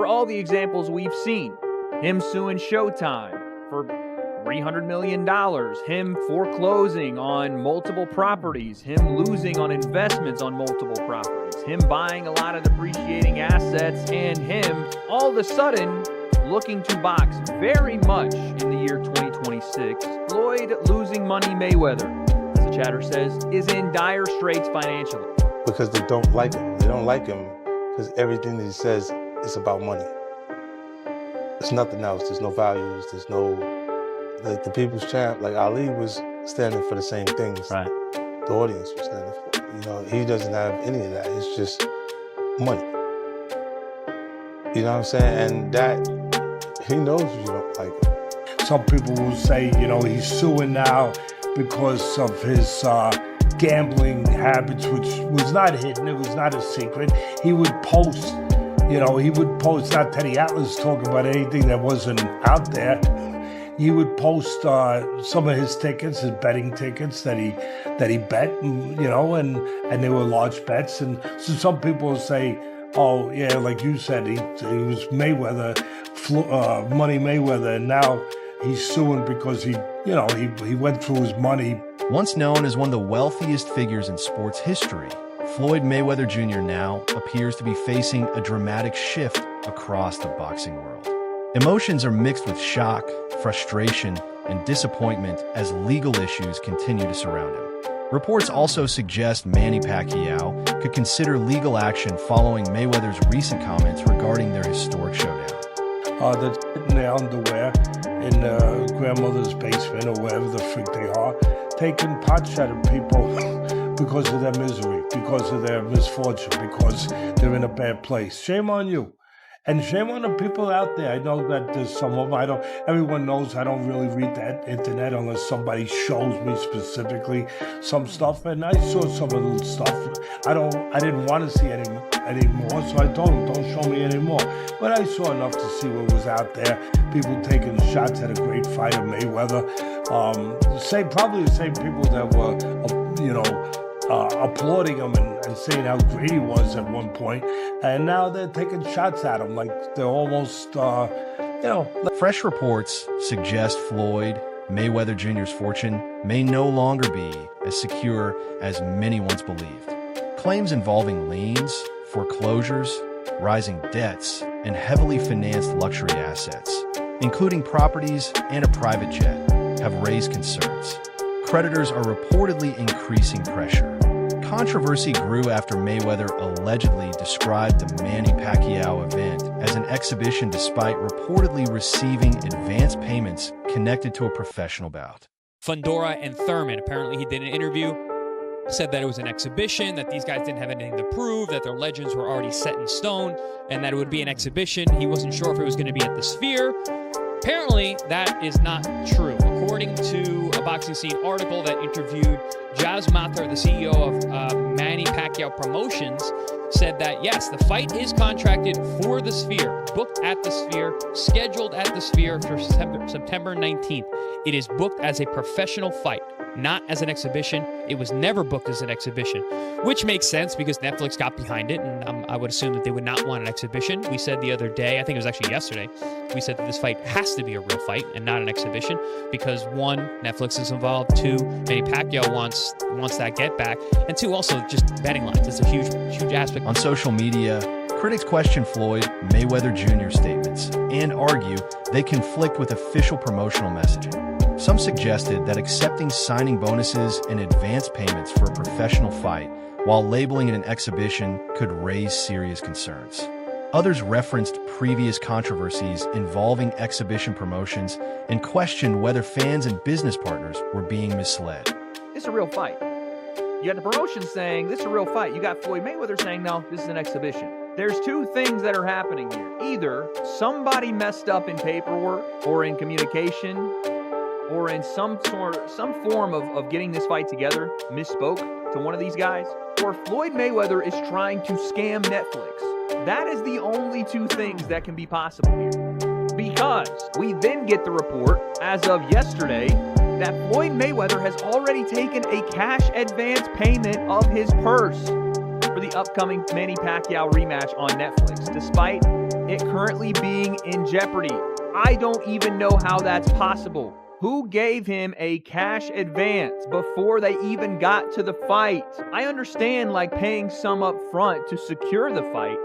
for all the examples we've seen. Him suing Showtime for $300 million, him foreclosing on multiple properties, him losing on investments on multiple properties, him buying a lot of depreciating assets, and him all of a sudden looking to box very much in the year 2026. Floyd losing Money Mayweather, as the chatter says, is in dire straits financially. Because they don't like him. They don't like him because everything that he says is about money. There's nothing else. There's no values. There's no... Like the people's champ, like Ali was standing for the same things. Right. The audience was standing for. You know, he doesn't have any of that. It's just money. You know what I'm saying? And that, he knows you don't like him. Some people will say, you know, he's suing now because of his gambling habits, which was not hidden. It was not a secret. He would post, not Teddy Atlas talking about anything that wasn't out there. He would post some of his tickets, his betting tickets that he bet, and they were large bets. And so some people will say, oh yeah, like you said, he was Mayweather, Money Mayweather, and now he's suing because he went through his money. Once known as one of the wealthiest figures in sports history, Floyd Mayweather Jr. now appears to be facing a dramatic shift across the boxing world. Emotions are mixed with shock, frustration, and disappointment as legal issues continue to surround him. Reports also suggest Manny Pacquiao could consider legal action following Mayweather's recent comments regarding their historic showdown. They're in their underwear in grandmother's basement or wherever the freak they are, taking pot shot at people because of their misery, because of their misfortune, because they're in a bad place. Shame on you. And shame on the people out there. I know that there's some of them. Everyone knows I don't really read that internet unless somebody shows me specifically some stuff. And I saw some of the stuff. I didn't want to see any more, so I told them, don't show me anymore. But I saw enough to see what was out there. People taking shots at a great fighter, Mayweather. Probably the same people that were, applauding him and saying how great he was at one point, and now they're taking shots at him like they're almost, Fresh reports suggest Floyd Mayweather Jr.'s fortune may no longer be as secure as many once believed. Claims involving liens, foreclosures, rising debts, and heavily financed luxury assets, including properties and a private jet, have raised concerns. Creditors are reportedly increasing pressure. Controversy grew after Mayweather allegedly described the Manny Pacquiao event as an exhibition despite reportedly receiving advance payments connected to a professional bout. Fundora and Thurman, apparently he did an interview, said that it was an exhibition, that these guys didn't have anything to prove, that their legends were already set in stone, and that it would be an exhibition. He wasn't sure if it was going to be at the Sphere. Apparently, that is not true. According to a Boxing Scene article that interviewed Jazz Mathur, the CEO of Manny Pacquiao Promotions, said that, yes, the fight is contracted for the Sphere, booked at the Sphere, scheduled at the Sphere for September 19th. It is booked as a professional fight, not as an exhibition. It was never booked as an exhibition, which makes sense because Netflix got behind it, and I would assume that they would not want an exhibition. We said the other day, I think it was actually yesterday, we said that this fight has to be a real fight and not an exhibition because, one, Netflix is involved, two, Manny Pacquiao wants that get back, and two, also just betting lines. It's a huge aspect. On social media, critics question Floyd Mayweather Jr.'s statements and argue they conflict with official promotional messaging. Some suggested that accepting signing bonuses and advance payments for a professional fight while labeling it an exhibition could raise serious concerns. Others referenced previous controversies involving exhibition promotions and questioned whether fans and business partners were being misled. This is a real fight. You got the promotion saying this is a real fight. You got Floyd Mayweather saying, no, this is an exhibition. There's two things that are happening here. Either somebody messed up in paperwork or in communication or in some form of getting this fight together, misspoke to one of these guys, or Floyd Mayweather is trying to scam Netflix. That is the only two things that can be possible here. Because we then get the report, as of yesterday, that Floyd Mayweather has already taken a cash advance payment of his purse. for the upcoming Manny Pacquiao rematch on Netflix, despite it currently being in jeopardy. I don't even know how that's possible. Who gave him a cash advance before they even got to the fight? I understand like paying some up front to secure the fight,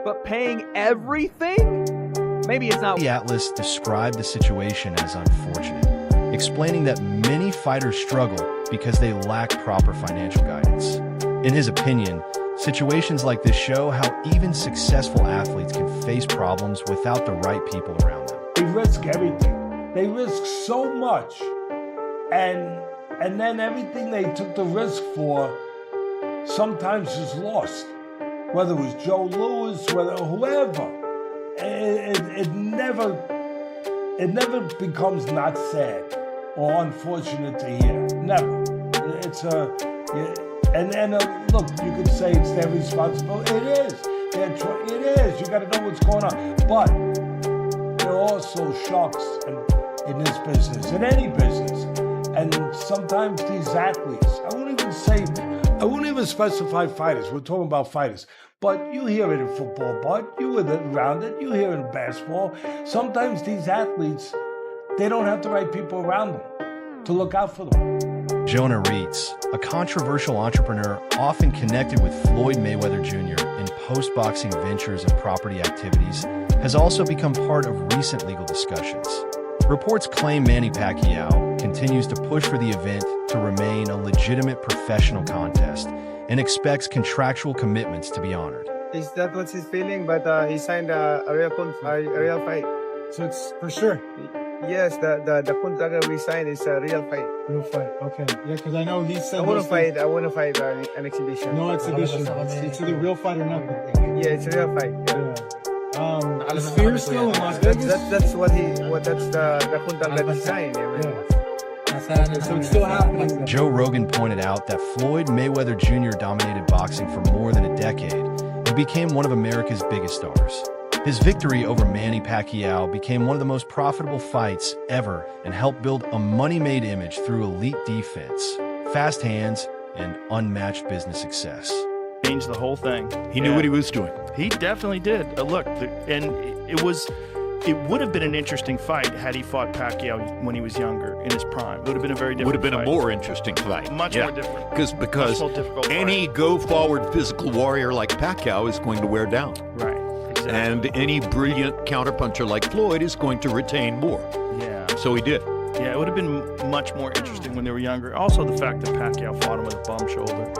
but paying everything? Maybe it's not. The Atlas described the situation as unfortunate, explaining that many fighters struggle because they lack proper financial guidance. In his opinion, situations like this show how even successful athletes can face problems without the right people around them. They risk everything. They risk so much, and then everything they took the risk for sometimes is lost. Whether it was Joe Louis, whether whoever, it never becomes not sad or unfortunate to hear. Never. It's look, you could say it's their responsibility. It is. It is. You got to know what's going on, but there are also sharks in this business, in any business, and sometimes these athletes. I won't even specify fighters. We're talking about fighters. But you hear it in football, Bud. You were around it. You hear it in basketball. Sometimes these athletes, they don't have the right people around them to look out for them. Jonah Reitz, a controversial entrepreneur often connected with Floyd Mayweather Jr. in post-boxing ventures and property activities, has also become part of recent legal discussions. Reports claim Manny Pacquiao continues to push for the event to remain a legitimate professional contest and expects contractual commitments to be honored. Is that what he's feeling? But he signed a real fight. So it's for sure. Yes, the contract that we signed is a real fight. Real fight. Okay. Yeah, because I know he said. I want to fight an exhibition. No exhibition. It's either real fight or nothing. Yeah, it's a real fight. Yeah. Is Fear still in Las Vegas? That's the contract that he signed. Yeah. So it's still happening. Joe Rogan pointed out that Floyd Mayweather Jr. dominated boxing for more than a decade and became one of America's biggest stars. His victory over Manny Pacquiao became one of the most profitable fights ever and helped build a money-made image through elite defense, fast hands, and unmatched business success. Changed the whole thing. He knew what he was doing. He definitely did. It would have been an interesting fight had he fought Pacquiao when he was younger, in his prime. It would have been a very different Would have been fight. a more interesting fight. Much more different. Because Much more difficult any fight. go-forward physical warrior like Pacquiao is going to wear down. Right, exactly. And any brilliant counterpuncher like Floyd is going to retain more. Yeah. So he did. Yeah, it would have been much more interesting when they were younger. Also, the fact that Pacquiao fought him with a bum shoulder.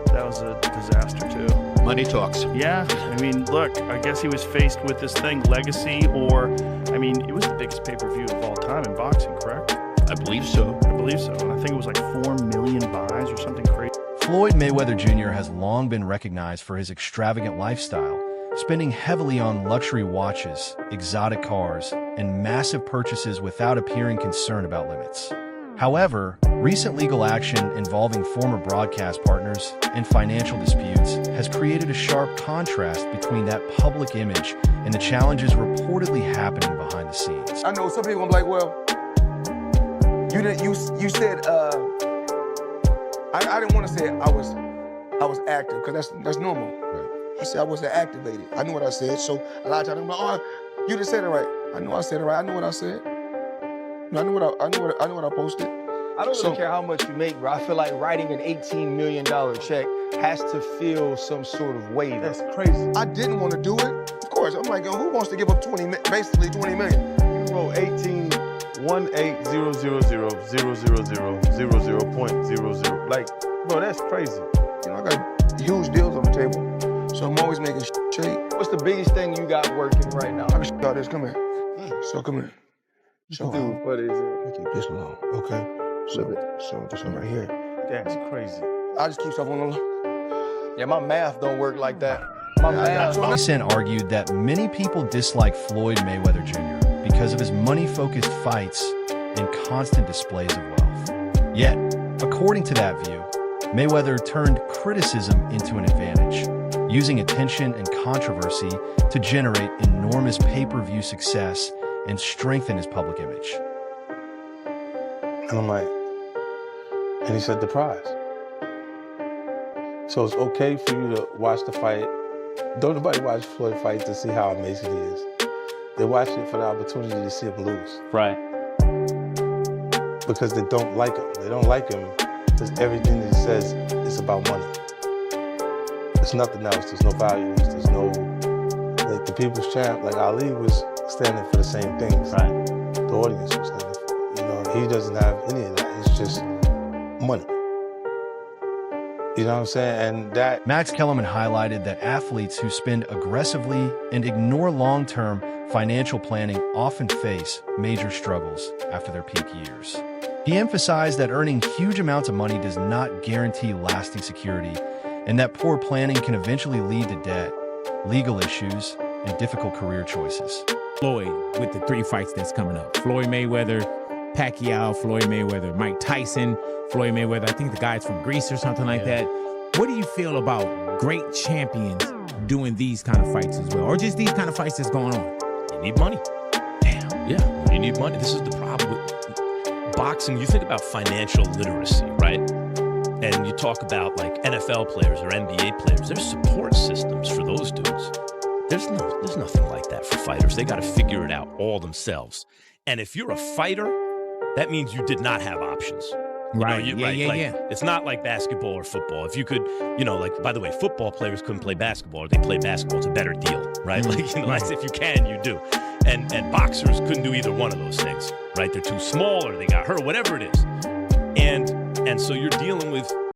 That was a disaster, too. Money talks. Yeah, I mean, look, I guess he was faced with this thing, legacy, or, I mean, it was the biggest pay-per-view of all time in boxing, correct? I believe so. I believe so. And I think it was like 4 million buys or something crazy. Floyd Mayweather Jr. has long been recognized for his extravagant lifestyle, spending heavily on luxury watches, exotic cars, and massive purchases without appearing concerned about limits. However, recent legal action involving former broadcast partners and financial disputes has created a sharp contrast between that public image and the challenges reportedly happening behind the scenes. I know some people gonna be like, well, you said I didn't want to say I was active because that's normal. Right. You said I wasn't activated. I knew what I said, so a lot of times I'm like, oh, you didn't say it right. I know I said it right. I knew what I said. I knew what I posted. I don't really care how much you make, bro. I feel like writing an $18 million check has to feel some sort of weight. That's crazy. I didn't want to do it. Of course, I'm like, who wants to give up basically 20 million? You wrote 18,180,000,000.00. Like, bro, that's crazy. You know, I got huge deals on the table, so I'm always making shape. What's the biggest thing you got working right now? I can start this. Come here. So come here. So Dude, what is it? keep this long, okay? So this one right here. That's crazy. I just keep stuff on the low. Yeah, my math don't work like that. My math. Sen argued that many people dislike Floyd Mayweather Jr. because of his money-focused fights and constant displays of wealth. Yet, according to that view, Mayweather turned criticism into an advantage, using attention and controversy to generate enormous pay-per-view success and strengthen his public image. And I'm like, and he said the prize. So it's okay for you to watch the fight. Don't nobody watch Floyd fight to see how amazing he is. They watch it for the opportunity to see him lose. Right. Because they don't like him. They don't like him because everything that he says is about money. There's nothing else. There's no values. There's no, like the people's champ, like Ali was standing for the same things. Right. The audience was standing for. You know, he doesn't have any of that. It's just money. You know what I'm saying? And that... Max Kellerman highlighted that athletes who spend aggressively and ignore long-term financial planning often face major struggles after their peak years. He emphasized that earning huge amounts of money does not guarantee lasting security, and that poor planning can eventually lead to debt, legal issues, and difficult career choices. Floyd, with the 3 fights that's coming up. Floyd Mayweather, Pacquiao, Floyd Mayweather, Mike Tyson, Floyd Mayweather. I think the guy's from Greece or something like that. What do you feel about great champions doing these kind of fights as well? Or just these kind of fights that's going on? You need money. Damn. Yeah, you need money. This is the problem with boxing. You think about financial literacy, right? And you talk about like NFL players or NBA players. There's support systems for those dudes. There's nothing like that for fighters. They got to figure it out all themselves. And if you're a fighter, that means you did not have options. Right. Yeah. It's not like basketball or football. If you could, by the way, football players couldn't play basketball or they play basketball. It's a better deal, right? That's if you can, you do. And boxers couldn't do either one of those things, right? They're too small or they got hurt, whatever it is. And so you're dealing with